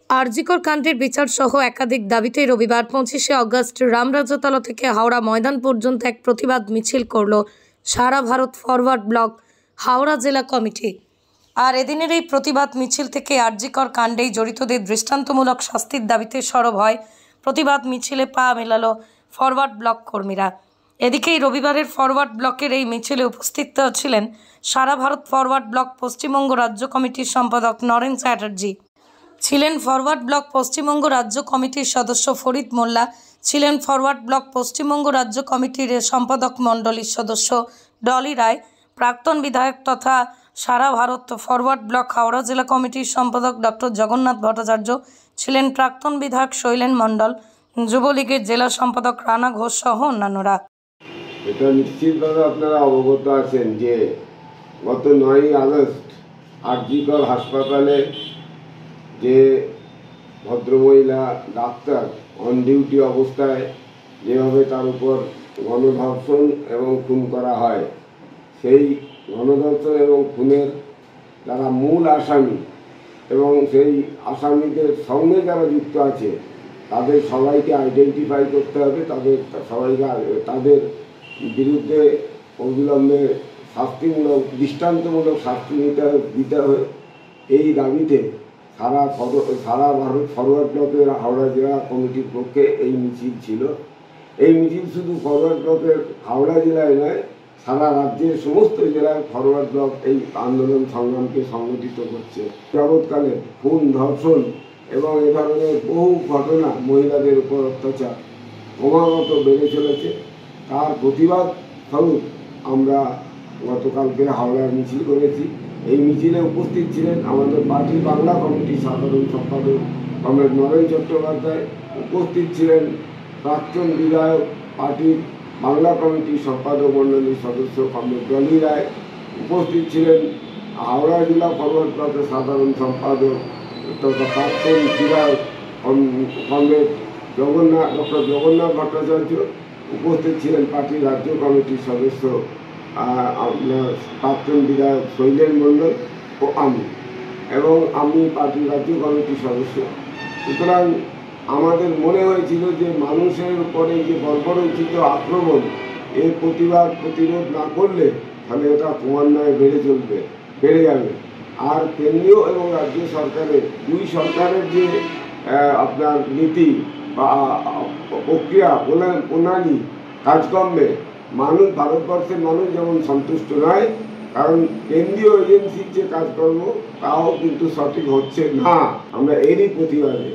আরজিকর কাণ্ডের বিচার সহ একাধিক দাবিতে রবিবার 25শে অগস্ট রামরাজ্যতলা থেকে হাওড়া ময়দান পর্যন্ত এক প্রতিবাদ মিছিল করল সারা ভারত ফরওয়ার্ড ব্লক হাওড়া জেলা কমিটি। আর এদিনের এই প্রতিবাদ মিছিল থেকে আরজিকর কাণ্ডেই জড়িতদের দৃষ্টান্তমূলক শাস্তির দাবিতে সরব হয়। প্রতিবাদ মিছিলে পা মেলালো ফরওয়ার্ড ব্লক কর্মীরা। এদিকেই রবিবারের ফরওয়ার্ড ব্লকের এই মিছিলে উপস্থিত ছিলেন সারা ভারত ফরওয়ার্ড ব্লক পশ্চিমবঙ্গ রাজ্য কমিটির সম্পাদক নরেন চ্যাটার্জি, ছিলেন ফরওয়ার্ড ব্লক পশ্চিমবঙ্গ রাজ্য কমিটির সদস্য ফরিদ মোল্লা, ছিলেন ফরওয়ার্ড ব্লক পশ্চিমবঙ্গ রাজ্য কমিটির সম্পাদক মণ্ডলীর সদস্য ডলি রায়, প্রাক্তন বিধায়ক তথা সারা ভারত ফরওয়ার্ড ব্লক হাওড়া জেলা কমিটির সম্পাদক ডক্টর জগন্নাথ ভট্টাচার্য, ছিলেন প্রাক্তন বিধায়ক শৈলেন মণ্ডল, যুবলীগের জেলা সম্পাদক রানা ঘোষ সহ অন্যান্যরা। এটা নিশ্চিতভাবে আপনারা অবগত আছেন যে গত 9ই আগস্ট আরজিকর হাসপাতালে যে ভদ্রমহিলা ডাক্তার অন ডিউটি অবস্থায় যেভাবে তার উপর গণধর্ষণ এবং খুন করা হয়, সেই গণধর্ষণ এবং খুনের যারা মূল আসামি এবং সেই আসামিদের সঙ্গে যারা যুক্ত আছে তাদের সবাইকে আইডেন্টিফাই করতে হবে, তাদের বিরুদ্ধে অবিলম্বে শাস্তিমূলক দৃষ্টান্তমূলক শাস্তি দিতে হবে। এই দাবিতে সারা ভারত ফরওয়ার্ড ব্লকের হাওড়া জেলা কমিটির পক্ষে এই মিছিল ছিল। এই মিছিল শুধু ফরওয়ার্ড ব্লকের হাওড়া জেলায় নয়, সারা রাজ্যের সমস্ত জেলায় ফরওয়ার্ড ব্লক এই আন্দোলন সংগ্রামকে সংগঠিত করছে। যাবৎকালে খুন, ধর্ষণ এবং এ ধরনের বহু ঘটনা, মহিলাদের উপর অত্যাচার ক্রমাগত বেড়ে চলেছে। তার প্রতিবাদ স্বরূপ আমরা গতকালকে হাওড়ার মিছিল করেছি। এই মিছিলে উপস্থিত ছিলেন আমাদের পার্টি বাংলা কমিটির সাধারণ সম্পাদক কমরেড নরেন চট্টোপাধ্যায়, উপস্থিত ছিলেন প্রাক্তন বিধায়ক পার্টির বাংলা কমিটির সম্পাদক মণ্ডলীর সদস্য কমরেড ডলি রায়, উপস্থিত ছিলেন হাওড়া জেলা ফরওয়ার্ড ব্লকের সাধারণ সম্পাদক তথা প্রাক্তন বিধায়ক কমরেড ডক্টর জগন্নাথ ভট্টাচার্য, উপস্থিত ছিলেন পার্টির রাজ্য কমিটির সদস্য আপনার প্রাক্তন বিধায়ক শৈলেন মণ্ডল ও আমি পার্টির রাজ্য কমিটির সদস্য। সুতরাং আমাদের মনে হয়েছিল যে মানুষের উপরে যে বর্বরোচিত আক্রমণ, এর প্রতিরোধ না করলে তাহলে এটা ক্রমান্বয়ে বেড়ে যাবে। আর কেন্দ্রীয় এবং রাজ্য সরকারের দুই সরকারের যে আপনার নীতি বা প্রক্রিয়া প্রণালী কাজকর্মে ভারতবর্ষের মানুষ যেমন সন্তুষ্ট নয়, কারণ কেন্দ্রীয় এজেন্সির যে কাজকর্ম তাও কিন্তু সঠিক হচ্ছে না। আমরা এরই প্রতিবাদে